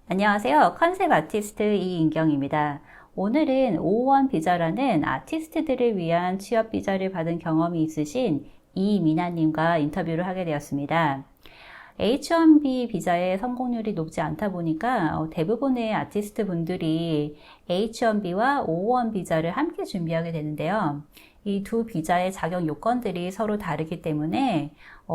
안녕하세요. 컨셉 아티스트 이인경입니다. 오늘은 O1 비자라는 아티스트들을 위한 취업 비자를 받은 경험이 있으신 이미나님과 인터뷰를 하게 되었습니다. H1B 비자의 성공률이 높지 않다 보니까 대부분의 아티스트 분들이 H1B와 O1 비자를 함께 준비하게 되는데요. 이 두 비자의 자격 요건들이 서로 다르기 때문에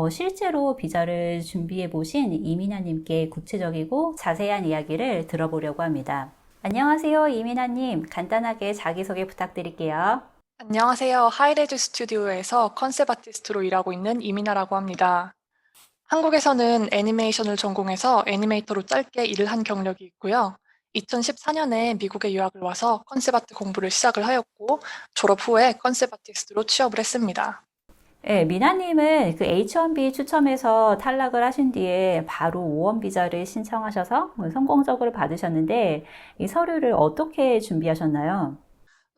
실제로 비자를 준비해 보신 이민아님께 구체적이고 자세한 이야기를 들어보려고 합니다. 안녕하세요, 이민아님. 간단하게 자기소개 부탁드릴게요. 안녕하세요. 하이레즈 스튜디오에서 컨셉 아티스트로 일하고 있는 이민아라고 합니다. 한국에서는 애니메이션을 전공해서 애니메이터로 짧게 일을 한 경력이 있고요. 2014년에 미국에 유학을 와서 컨셉 아트 공부를 시작을 하였고, 졸업 후에 컨셉 아티스트로 취업을 했습니다. 네, 미나님은 그 H1B 추첨해서 탈락을 하신 뒤에 바로 O1 비자를 신청하셔서 성공적으로 받으셨는데 이 서류를 어떻게 준비하셨나요?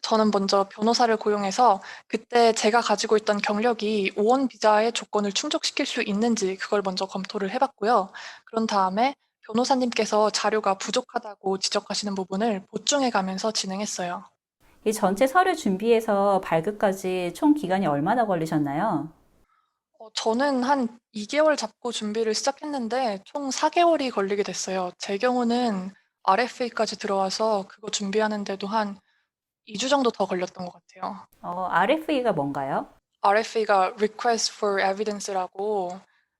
저는 먼저 변호사를 고용해서 그때 제가 가지고 있던 경력이 O1 비자의 조건을 충족시킬 수 있는지 그걸 먼저 검토를 해봤고요. 그런 다음에 변호사님께서 자료가 부족하다고 지적하시는 부분을 보충해 가면서 진행했어요. 이 전체 서류 준비해서 발급까지 총 기간이 얼마나 걸리셨나요? 저는 한 2개월 잡고 준비를 시작했는데 총 4개월이 걸리게 됐어요. 제 경우는 RFA까지 들어와서 그거 준비하는데도 한 2주 정도 더 걸렸던 것 같아요. RFE가 뭔가요? RFA가 Request for Evidence라고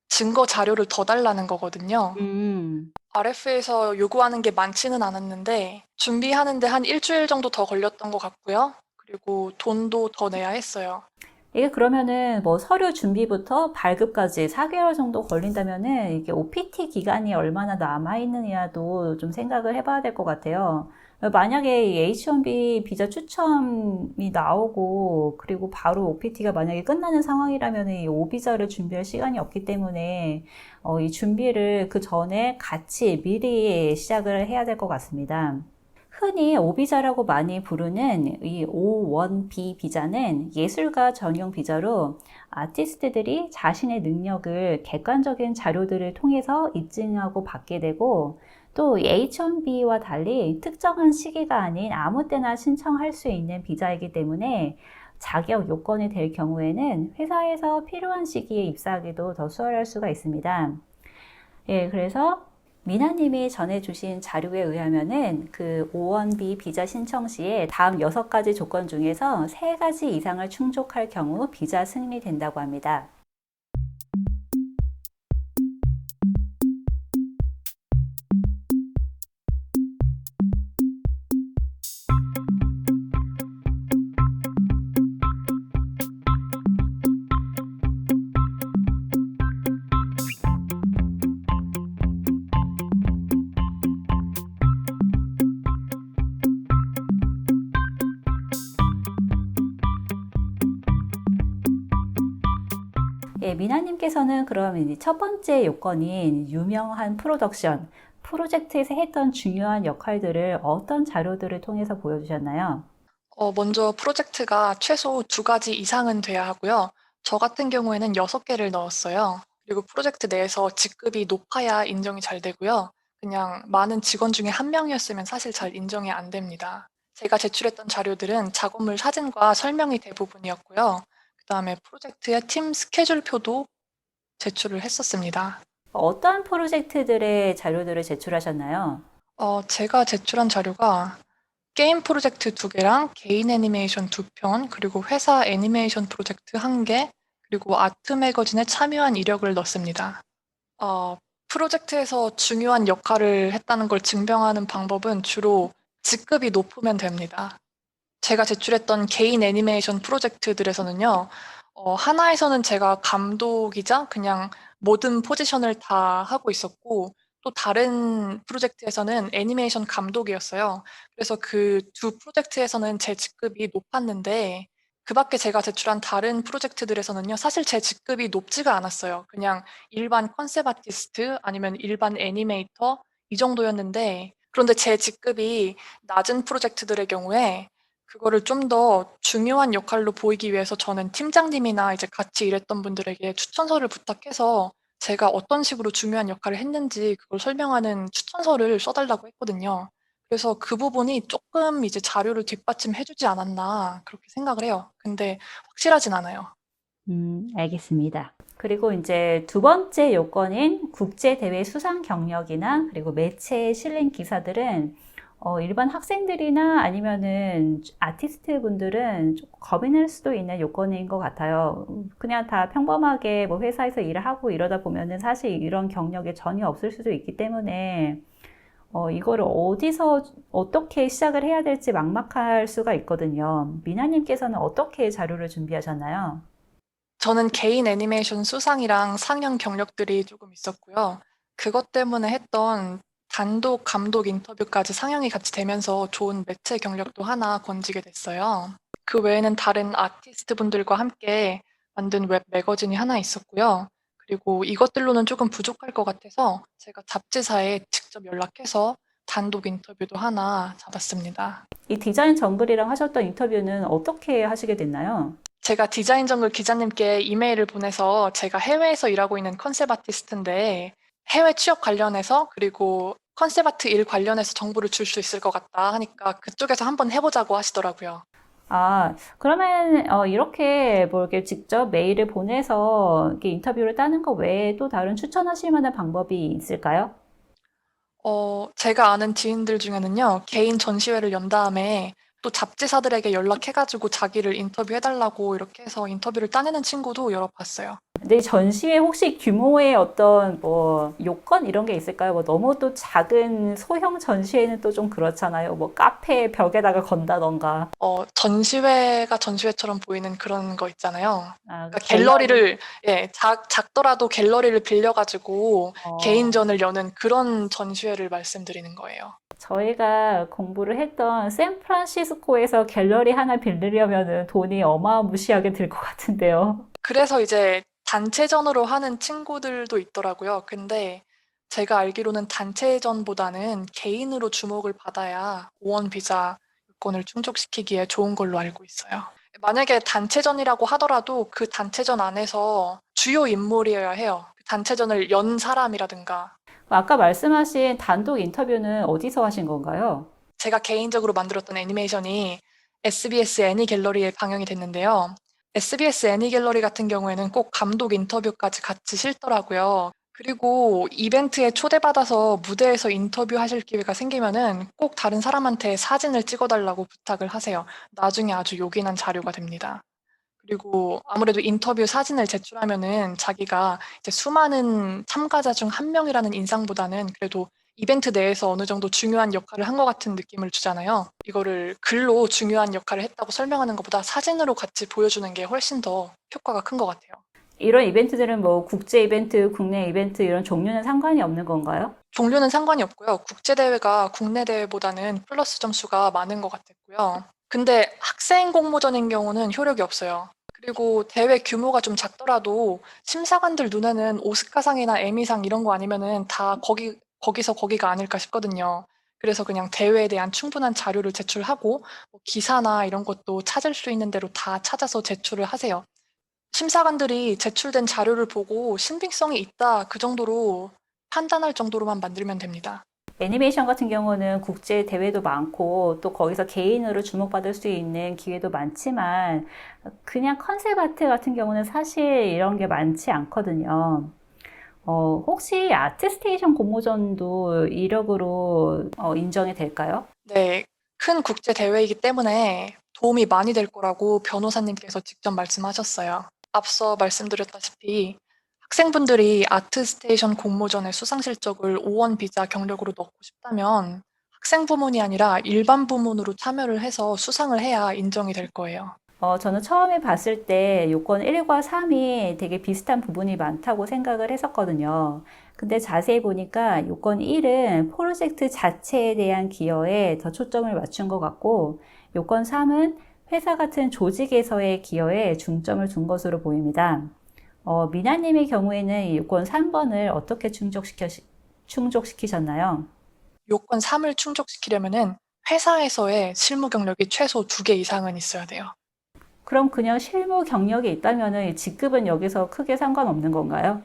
증거 자료를 더 달라는 거거든요. 음, RFA에서 요구하는 게 많지는 않았는데 준비하는데 한 일주일 정도 더 걸렸던 것 같고요. 그리고 돈도 더 내야 했어요. 이게 그러면은 뭐 서류 준비부터 발급까지 4개월 정도 걸린다면은 이게 OPT 기간이 얼마나 남아있느냐도 좀 생각을 해봐야 될 것 같아요. 만약에 이 H1B 비자 추첨이 나오고 그리고 바로 OPT가 만약에 끝나는 상황이라면 이 O비자를 준비할 시간이 없기 때문에 이 준비를 그 전에 같이 미리 시작을 해야 될 것 같습니다. 흔히 오비자라고 많이 부르는 이 O1B 비자는 예술가 전용 비자로 아티스트들이 자신의 능력을 객관적인 자료들을 통해서 입증하고 받게 되고 또 H1B와 달리 특정한 시기가 아닌 아무 때나 신청할 수 있는 비자이기 때문에 자격 요건이 될 경우에는 회사에서 필요한 시기에 입사하기도 더 수월할 수가 있습니다. 예, 그래서 미나님이 전해주신 자료에 의하면은 그 O1B 비자 신청 시에 다음 6가지 조건 중에서 3가지 이상을 충족할 경우 비자 승인이 된다고 합니다. 예, 미나님께서는 그럼 이제 첫 번째 요건인 유명한 프로덕션, 프로젝트에서 했던 중요한 역할들을 어떤 자료들을 통해서 보여주셨나요? 먼저 프로젝트가 최소 2가지 이상은 돼야 하고요. 저 같은 경우에는 6개를 넣었어요. 그리고 프로젝트 내에서 직급이 높아야 인정이 잘 되고요. 그냥 많은 직원 중에 한 명이었으면 사실 잘 인정이 안 됩니다. 제가 제출했던 자료들은 작업물 사진과 설명이 대부분이었고요. 그다음에 프로젝트의 팀 스케줄표도 제출을 했었습니다. 어떤 프로젝트들의 자료들을 제출하셨나요? 제가 제출한 자료가 게임 프로젝트 2개랑 개인 애니메이션 2편, 그리고 회사 애니메이션 프로젝트 1개, 그리고 아트 매거진에 참여한 이력을 넣습니다. 어, 프로젝트에서 중요한 역할을 했다는 걸 증명하는 방법은 주로 직급이 높으면 됩니다. 제가 제출했던 개인 애니메이션 프로젝트들에서는요, 하나에서는 제가 감독이자 그냥 모든 포지션을 다 하고 있었고, 또 다른 프로젝트에서는 애니메이션 감독이었어요. 그래서 그 두 프로젝트에서는 제 직급이 높았는데, 그 밖에 제가 제출한 다른 프로젝트들에서는요, 사실 제 직급이 높지가 않았어요. 그냥 일반 컨셉 아티스트 아니면 일반 애니메이터 이 정도였는데, 그런데 제 직급이 낮은 프로젝트들의 경우에 그거를 좀 더 중요한 역할로 보이기 위해서 저는 팀장님이나 이제 같이 일했던 분들에게 추천서를 부탁해서 제가 어떤 식으로 중요한 역할을 했는지 그걸 설명하는 추천서를 써달라고 했거든요. 그래서 그 부분이 조금 이제 자료를 뒷받침해주지 않았나 그렇게 생각을 해요. 근데 확실하진 않아요. 알겠습니다. 그리고 이제 두 번째 요건인 국제대회 수상 경력이나 그리고 매체에 실린 기사들은 일반 학생들이나 아니면은 아티스트 분들은 좀 겁이 날 수도 있는 요건인 것 같아요. 그냥 다 평범하게 뭐 회사에서 일을 하고 이러다 보면은 사실 이런 경력이 전혀 없을 수도 있기 때문에 이거를 어디서 어떻게 시작을 해야 될지 막막할 수가 있거든요. 미나님께서는 어떻게 자료를 준비하셨나요? 저는 개인 애니메이션 수상이랑 상영 경력들이 조금 있었고요. 그것 때문에 했던 단독 감독 인터뷰까지 상영이 같이 되면서 좋은 매체 경력도 하나 건지게 됐어요. 그 외에는 다른 아티스트 분들과 함께 만든 웹 매거진이 하나 있었고요. 그리고 이것들로는 조금 부족할 것 같아서 제가 잡지사에 직접 연락해서 단독 인터뷰도 하나 잡았습니다. 이 디자인 정글이랑 하셨던 인터뷰는 어떻게 하시게 됐나요? 제가 디자인 정글 기자님께 이메일을 보내서 제가 해외에서 일하고 있는 컨셉 아티스트인데 해외 취업 관련해서 그리고 컨셉 아트 일 관련해서 정보를 줄 수 있을 것 같다 하니까 그쪽에서 한번 해보자고 하시더라고요. 아, 그러면 이렇게 뭐 이렇게 직접 메일을 보내서 이렇게 인터뷰를 따는 거 외에 또 다른 추천하실 만한 방법이 있을까요? 제가 아는 지인들 중에는요, 개인 전시회를 연 다음에 또 잡지사들에게 연락해가지고 자기를 인터뷰해달라고 이렇게 해서 인터뷰를 따내는 친구도 여러 봤어요. 근데 전시회 혹시 규모의 어떤 뭐 요건 이런 게 있을까요? 뭐 너무 또 작은 소형 전시회는 또 좀 그렇잖아요. 뭐 카페 벽에다가 건다던가. 전시회가 전시회처럼 보이는 그런 거 있잖아요. 아, 그러니까 갤러리. 갤러리를, 예, 작더라도 갤러리를 빌려가지고 어, 개인전을 여는 그런 전시회를 말씀드리는 거예요. 저희가 공부를 했던 샌프란시스코에서 갤러리 하나 빌리려면은 돈이 어마무시하게 들 것 같은데요. 그래서 이제 단체전으로 하는 친구들도 있더라고요. 근데 제가 알기로는 단체전보다는 개인으로 주목을 받아야 오원 비자 요건을 충족시키기에 좋은 걸로 알고 있어요. 만약에 단체전이라고 하더라도 그 단체전 안에서 주요 인물이어야 해요. 그 단체전을 연 사람이라든가. 아까 말씀하신 단독 인터뷰는 어디서 하신 건가요? 제가 개인적으로 만들었던 애니메이션이 SBS 애니 갤러리에 방영이 됐는데요. SBS 애니 갤러리 같은 경우에는 꼭 감독 인터뷰까지 같이 실더라고요. 그리고 이벤트에 초대받아서 무대에서 인터뷰하실 기회가 생기면은 꼭 다른 사람한테 사진을 찍어달라고 부탁을 하세요. 나중에 아주 요긴한 자료가 됩니다. 그리고 아무래도 인터뷰 사진을 제출하면은 자기가 이제 수많은 참가자 중 한 명이라는 인상보다는 그래도 이벤트 내에서 어느 정도 중요한 역할을 한 것 같은 느낌을 주잖아요. 이거를 글로 중요한 역할을 했다고 설명하는 것보다 사진으로 같이 보여주는 게 훨씬 더 효과가 큰 것 같아요. 이런 이벤트들은 뭐 국제 이벤트, 국내 이벤트 이런 종류는 상관이 없는 건가요? 종류는 상관이 없고요. 국제대회가 국내 대회보다는 플러스 점수가 많은 것 같았고요. 근데 학생 공모전인 경우는 효력이 없어요. 그리고 대회 규모가 좀 작더라도 심사관들 눈에는 오스카상이나 에미상 이런 거 아니면은 다 거기서 거기가 아닐까 싶거든요. 그래서 그냥 대회에 대한 충분한 자료를 제출하고 뭐 기사나 이런 것도 찾을 수 있는 대로 다 찾아서 제출을 하세요. 심사관들이 제출된 자료를 보고 신빙성이 있다 그 정도로 판단할 정도로만 만들면 됩니다. 애니메이션 같은 경우는 국제 대회도 많고 또 거기서 개인으로 주목받을 수 있는 기회도 많지만 그냥 컨셉 아트 같은 경우는 사실 이런 게 많지 않거든요. 혹시 아트스테이션 공모전도 이력으로 인정이 될까요? 네, 큰 국제 대회이기 때문에 도움이 많이 될 거라고 변호사님께서 직접 말씀하셨어요. 앞서 말씀드렸다시피 학생분들이 아트스테이션 공모전의 수상 실적을 오원 비자 경력으로 넣고 싶다면 학생 부문이 아니라 일반 부문으로 참여를 해서 수상을 해야 인정이 될 거예요. 저는 처음에 봤을 때 요건 1과 3이 되게 비슷한 부분이 많다고 생각을 했었거든요. 근데 자세히 보니까 요건 1은 프로젝트 자체에 대한 기여에 더 초점을 맞춘 것 같고, 요건 3은 회사 같은 조직에서의 기여에 중점을 둔 것으로 보입니다. 미나님의 경우에는 이 요건 3번을 어떻게 충족시키셨나요? 요건 3을 충족시키려면은 회사에서의 실무 경력이 최소 2개 이상은 있어야 돼요. 그럼 그냥 실무 경력이 있다면 직급은 여기서 크게 상관없는 건가요?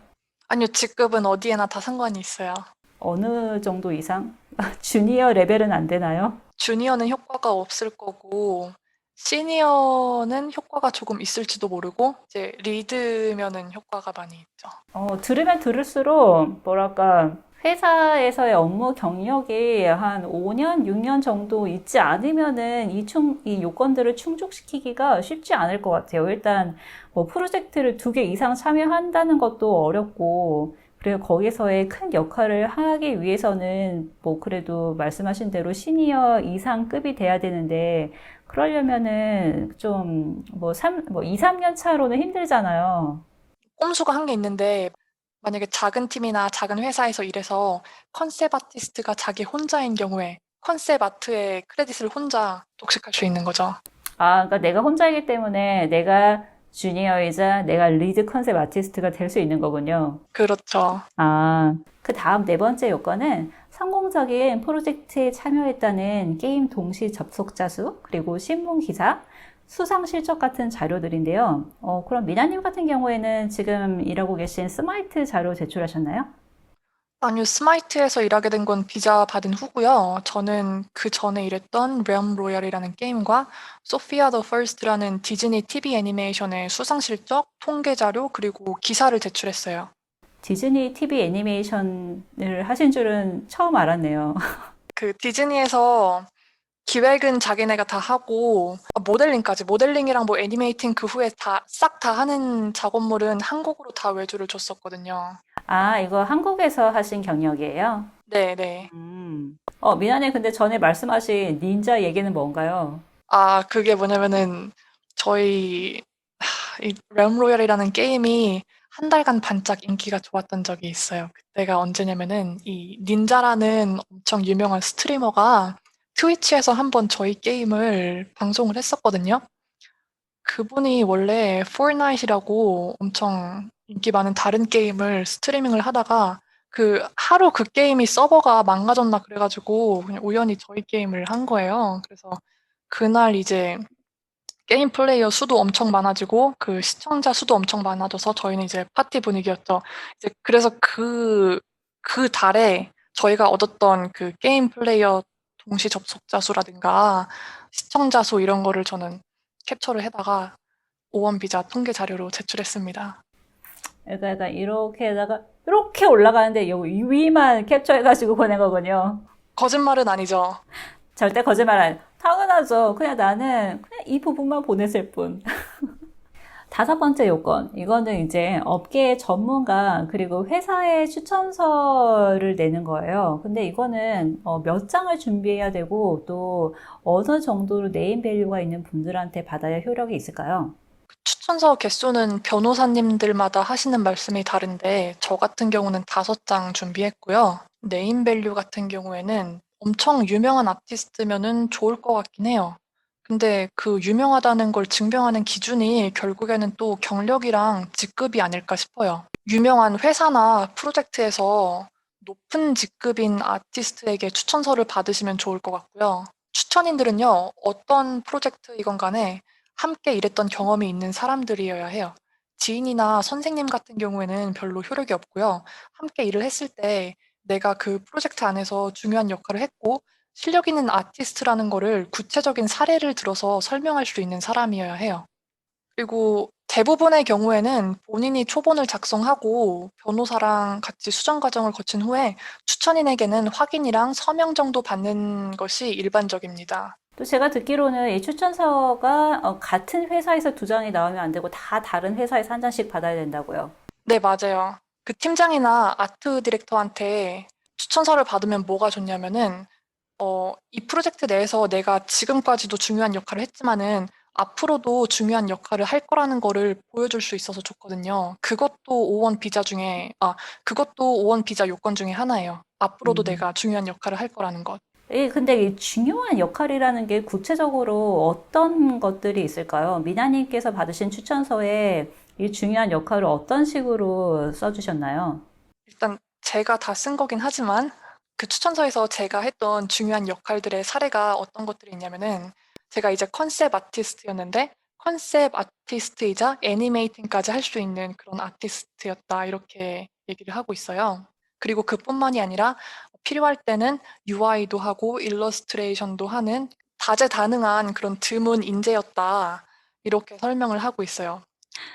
아니요, 직급은 어디에나 다 상관이 있어요. 어느 정도 이상? 주니어 레벨은 안 되나요? 주니어는 효과가 없을 거고, 시니어는 효과가 조금 있을지도 모르고, 이제 리드면은 효과가 많이 있죠. 들으면 들을수록, 뭐랄까, 회사에서의 업무 경력이 한 5년, 6년 정도 있지 않으면은 이 요건들을 충족시키기가 쉽지 않을 것 같아요. 일단, 뭐, 프로젝트를 2개 이상 참여한다는 것도 어렵고, 그리고 거기서의 큰 역할을 하기 위해서는, 뭐, 그래도 말씀하신 대로 시니어 이상 급이 돼야 되는데, 그러려면은 좀, 뭐, 2, 3년 차로는 힘들잖아요. 꼼수가 한 게 있는데, 만약에 작은 팀이나 작은 회사에서 일해서 컨셉 아티스트가 자기 혼자인 경우에 컨셉 아트의 크레딧을 혼자 독식할 수 있는 거죠. 그러니까 내가 혼자이기 때문에 내가 주니어이자 내가 리드 컨셉 아티스트가 될 수 있는 거군요. 그렇죠. 그 다음 네 번째 요건은 성공적인 프로젝트에 참여했다는 게임 동시 접속자 수, 그리고 신문 기사, 수상 실적 같은 자료들인데요. 그럼 미나님 같은 경우에는 지금 일하고 계신 스마이트 자료 제출하셨나요? 아니요, 스마이트에서 일하게 된 건 비자 받은 후고요. 저는 그 전에 일했던 realm 로얄이라는 게임과 소피아 더 퍼스트라는 디즈니 TV 애니메이션의 수상 실적, 통계 자료, 그리고 기사를 제출했어요. 디즈니 TV 애니메이션을 하신 줄은 처음 알았네요. 그 디즈니에서 기획은 자기네가 다 하고 모델링까지 모델링이랑 뭐 애니메이팅 그 후에 다 싹 다 하는 작업물은 한국으로 다 외주를 줬었거든요. 이거 한국에서 하신 경력이에요? 네네. 미안해. 근데 전에 말씀하신 닌자 얘기는 뭔가요? 아, 그게 뭐냐면은 저희 이 realm 로얄이라는 게임이 한 달간 반짝 인기가 좋았던 적이 있어요. 그때가 언제냐면은 이 닌자라는 엄청 유명한 스트리머가 트위치에서 한번 저희 게임을 방송을 했었거든요. 그분이 원래 포트나잇이라고 엄청 인기 많은 다른 게임을 스트리밍을 하다가 그 하루 그 게임이 서버가 망가졌나 그래가지고 그냥 우연히 저희 게임을 한 거예요. 그래서 그날 이제 게임 플레이어 수도 엄청 많아지고 그 시청자 수도 엄청 많아져서 저희는 이제 파티 분위기였죠. 이제 그래서 그 달에 저희가 얻었던 그 게임 플레이어 동시 접속자 수라든가 시청자 수 이런 거를 저는 캡처를 해다가 오원 비자 통계 자료로 제출했습니다. 그러니까 이렇게다가 이렇게 올라가는데 여기 위만 캡처해가지고 보낸 거군요. 거짓말은 아니죠. 절대 거짓말 안. 당연하죠. 그냥 나는 그냥 이 부분만 보냈을 뿐. 다섯 번째 요건. 이거는 이제 업계의 전문가 그리고 회사의 추천서를 내는 거예요. 근데 이거는 몇 장을 준비해야 되고 또 어느 정도로 네임 밸류가 있는 분들한테 받아야 효력이 있을까요? 추천서 개수는 변호사님들마다 하시는 말씀이 다른데 저 같은 경우는 5장 준비했고요. 네임밸류 같은 경우에는 엄청 유명한 아티스트면은 좋을 것 같긴 해요. 근데 그 유명하다는 걸 증명하는 기준이 결국에는 또 경력이랑 직급이 아닐까 싶어요. 유명한 회사나 프로젝트에서 높은 직급인 아티스트에게 추천서를 받으시면 좋을 것 같고요. 추천인들은요, 어떤 프로젝트이건 간에 함께 일했던 경험이 있는 사람들이어야 해요. 지인이나 선생님 같은 경우에는 별로 효력이 없고요. 함께 일을 했을 때 내가 그 프로젝트 안에서 중요한 역할을 했고 실력 있는 아티스트라는 거를 구체적인 사례를 들어서 설명할 수 있는 사람이어야 해요. 그리고 대부분의 경우에는 본인이 초본을 작성하고 변호사랑 같이 수정 과정을 거친 후에 추천인에게는 확인이랑 서명 정도 받는 것이 일반적입니다. 또 제가 듣기로는 이 추천서가 같은 회사에서 2장이 나오면 안 되고 다 다른 회사에서 한 장씩 받아야 된다고요. 네, 맞아요. 그 팀장이나 아트 디렉터한테 추천서를 받으면 뭐가 좋냐면은, 이 프로젝트 내에서 내가 지금까지도 중요한 역할을 했지만은 앞으로도 중요한 역할을 할 거라는 거를 보여줄 수 있어서 좋거든요. 그것도 오원 비자 요건 중에 하나예요. 앞으로도 음. 내가 중요한 역할을 할 거라는 것. 근데 이 중요한 역할이라는 게 구체적으로 어떤 것들이 있을까요? 미나님께서 받으신 추천서에 이 중요한 역할을 어떤 식으로 써주셨나요? 일단 제가 다 쓴 거긴 하지만 그 추천서에서 제가 했던 중요한 역할들의 사례가 어떤 것들이 있냐면은 제가 이제 컨셉 아티스트였는데 컨셉 아티스트이자 애니메이팅까지 할 수 있는 그런 아티스트였다. 이렇게 얘기를 하고 있어요. 그리고 그뿐만이 아니라 필요할 때는 UI도 하고 일러스트레이션도 하는 다재다능한 그런 드문 인재였다. 이렇게 설명을 하고 있어요.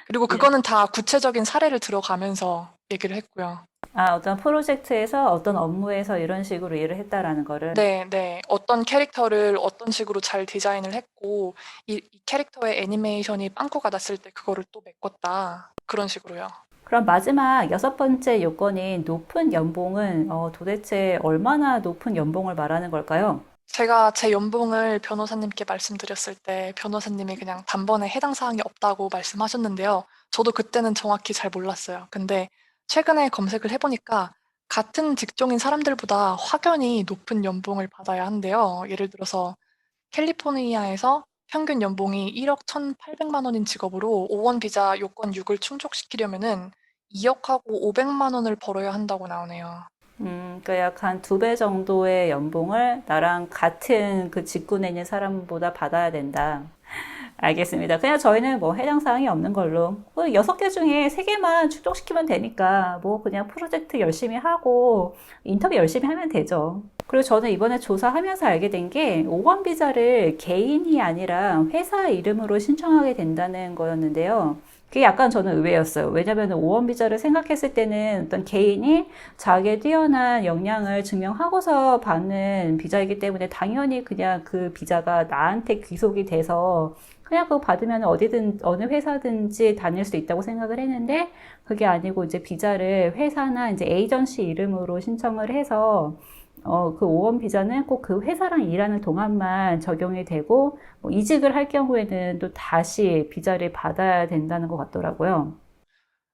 그리고 그거는 다 구체적인 사례를 들어가면서 얘기를 했고요. 아, 어떤 프로젝트에서 어떤 업무에서 이런 식으로 일을 했다라는 거를. 네, 네. 어떤 캐릭터를 어떤 식으로 잘 디자인을 했고, 이 캐릭터의 애니메이션이 빵꾸가 났을 때 그거를 또 메꿨다. 그런 식으로요. 그럼 마지막 여섯 번째 요건인 높은 연봉은 도대체 얼마나 높은 연봉을 말하는 걸까요? 제가 제 연봉을 변호사님께 말씀드렸을 때 변호사님이 그냥 단번에 해당 사항이 없다고 말씀하셨는데요. 저도 그때는 정확히 잘 몰랐어요. 근데 최근에 검색을 해보니까 같은 직종인 사람들보다 확연히 높은 연봉을 받아야 한대요. 예를 들어서 캘리포니아에서 평균 연봉이 1억 1,800만 원인 직업으로 O1 비자 요건 6을 충족시키려면은 2억하고 500만 원을 벌어야 한다고 나오네요. 그러니까 약 한 두 배 정도의 연봉을 나랑 같은 그 직군에 있는 사람보다 받아야 된다. 알겠습니다. 그냥 저희는 뭐 해당 사항이 없는 걸로. 뭐 여섯 개 중에 세 개만 충족시키면 되니까 뭐 그냥 프로젝트 열심히 하고 인터뷰 열심히 하면 되죠. 그리고 저는 이번에 조사하면서 알게 된 게 오원 비자를 개인이 아니라 회사 이름으로 신청하게 된다는 거였는데요. 그게 약간 저는 의외였어요. 왜냐면 오원 비자를 생각했을 때는 어떤 개인이 자기의 뛰어난 역량을 증명하고서 받는 비자이기 때문에 당연히 그냥 그 비자가 나한테 귀속이 돼서 그냥 그거 받으면 어디든 어느 회사든지 다닐 수 있다고 생각을 했는데 그게 아니고 이제 비자를 회사나 이제 에이전시 이름으로 신청을 해서 그 오원 비자는 꼭 그 회사랑 일하는 동안만 적용이 되고 뭐 이직을 할 경우에는 또 다시 비자를 받아야 된다는 것 같더라고요.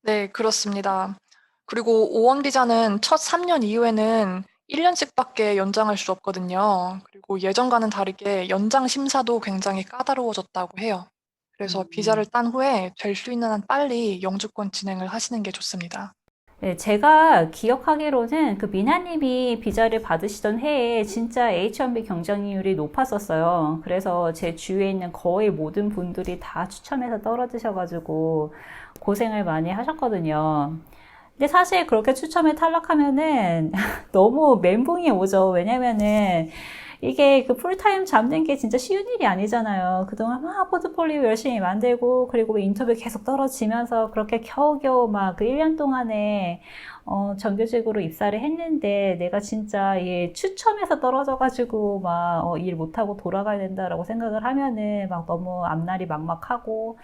네, 그렇습니다. 그리고 O1 비자는 첫 3년 이후에는 1년씩밖에 연장할 수 없거든요. 그리고 예전과는 다르게 연장 심사도 굉장히 까다로워졌다고 해요. 그래서 비자를 딴 후에 될 수 있는 한 빨리 영주권 진행을 하시는 게 좋습니다. 네, 제가 기억하기로는 그 미나님이 비자를 받으시던 해에 진짜 H1B 경쟁률이 높았었어요. 그래서 제 주위에 있는 거의 모든 분들이 다 추첨해서 떨어지셔가지고 고생을 많이 하셨거든요. 근데 사실 그렇게 추첨에 탈락하면은 너무 멘붕이 오죠. 왜냐면은 이게 그 풀타임 잡는 게 진짜 쉬운 일이 아니잖아요. 그동안 막 포트폴리오 열심히 만들고 그리고 인터뷰 계속 떨어지면서 그렇게 겨우겨우 막 그 1년 동안에 정규직으로 입사를 했는데 내가 진짜 이 추첨해서 떨어져가지고 막 일 못하고 돌아가야 된다라고 생각을 하면은 막 너무 앞날이 막막하고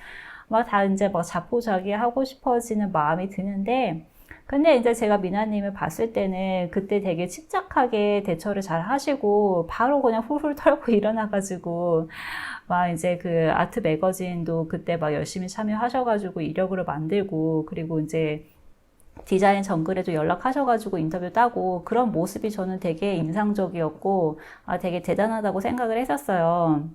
막 다 이제 막 자포자기하고 싶어지는 마음이 드는데 근데 이제 제가 미나님을 봤을 때는 그때 되게 침착하게 대처를 잘 하시고 바로 그냥 훌훌 털고 일어나가지고 막 이제 그 아트 매거진도 그때 막 열심히 참여하셔가지고 이력으로 만들고 그리고 이제 디자인 정글에도 연락하셔가지고 인터뷰 따고 그런 모습이 저는 되게 인상적이었고 아 되게 대단하다고 생각을 했었어요.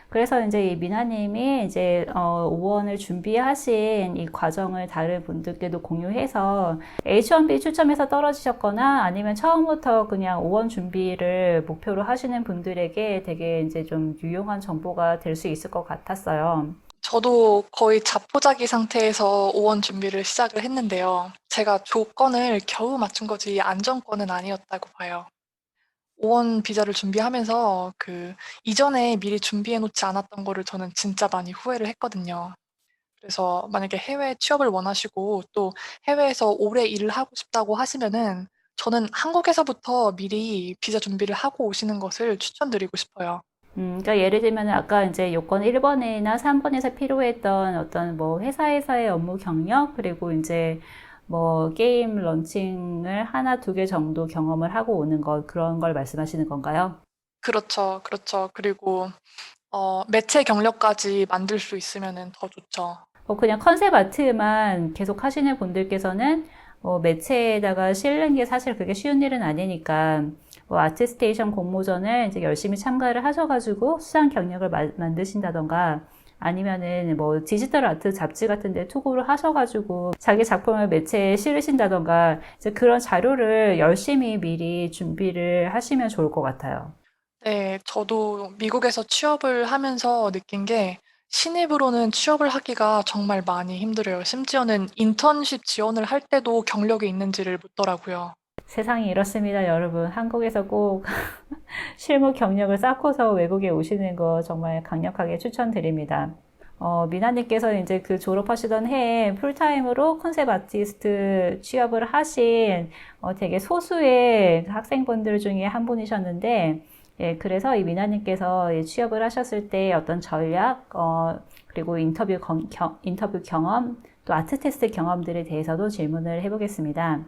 그래서 이제 이 미나님이 이제 5원을 준비하신 이 과정을 다른 분들께도 공유해서 H1B 추첨해서 떨어지셨거나 아니면 처음부터 그냥 5원 준비를 목표로 하시는 분들에게 되게 이제 좀 유용한 정보가 될 수 있을 것 같았어요. 저도 거의 자포자기 상태에서 O1 준비를 시작을 했는데요. 제가 조건을 겨우 맞춘 거지 안정권은 아니었다고 봐요. O1 비자를 준비하면서 그 이전에 미리 준비해 놓지 않았던 거를 저는 진짜 많이 후회를 했거든요. 그래서 만약에 해외 취업을 원하시고 또 해외에서 오래 일을 하고 싶다고 하시면은 저는 한국에서부터 미리 비자 준비를 하고 오시는 것을 추천드리고 싶어요. 그러니까 예를 들면 아까 이제 요건 1번이나 3번에서 필요했던 어떤 뭐 회사에서의 업무 경력 그리고 이제 뭐 게임 런칭을 하나 두 개 정도 경험을 하고 오는 것 그런 걸 말씀하시는 건가요? 그렇죠, 그렇죠. 그리고 매체 경력까지 만들 수 있으면은 더 좋죠. 그냥 컨셉 아트만 계속 하시는 분들께서는 매체에다가 실는 게 사실 그게 쉬운 일은 아니니까 뭐 아트스테이션 공모전을 이제 열심히 참가를 하셔가지고 수상 경력을 만드신다던가 아니면은 뭐 디지털 아트 잡지 같은 데 투고를 하셔가지고 자기 작품을 매체에 실으신다던가 이제 그런 자료를 열심히 미리 준비를 하시면 좋을 것 같아요. 네, 저도 미국에서 취업을 하면서 느낀 게 신입으로는 취업을 하기가 정말 많이 힘들어요. 심지어는 인턴십 지원을 할 때도 경력이 있는지를 묻더라고요. 세상이 이렇습니다, 여러분. 한국에서 꼭 실무 경력을 쌓고서 외국에 오시는 거 정말 강력하게 추천드립니다. 미나님께서 이제 그 졸업하시던 해에 풀타임으로 컨셉 아티스트 취업을 하신 되게 소수의 학생분들 중에 한 분이셨는데, 예, 그래서 이 미나님께서 취업을 하셨을 때 어떤 전략, 그리고 인터뷰 경험, 또 아트 테스트 경험들에 대해서도 질문을 해보겠습니다.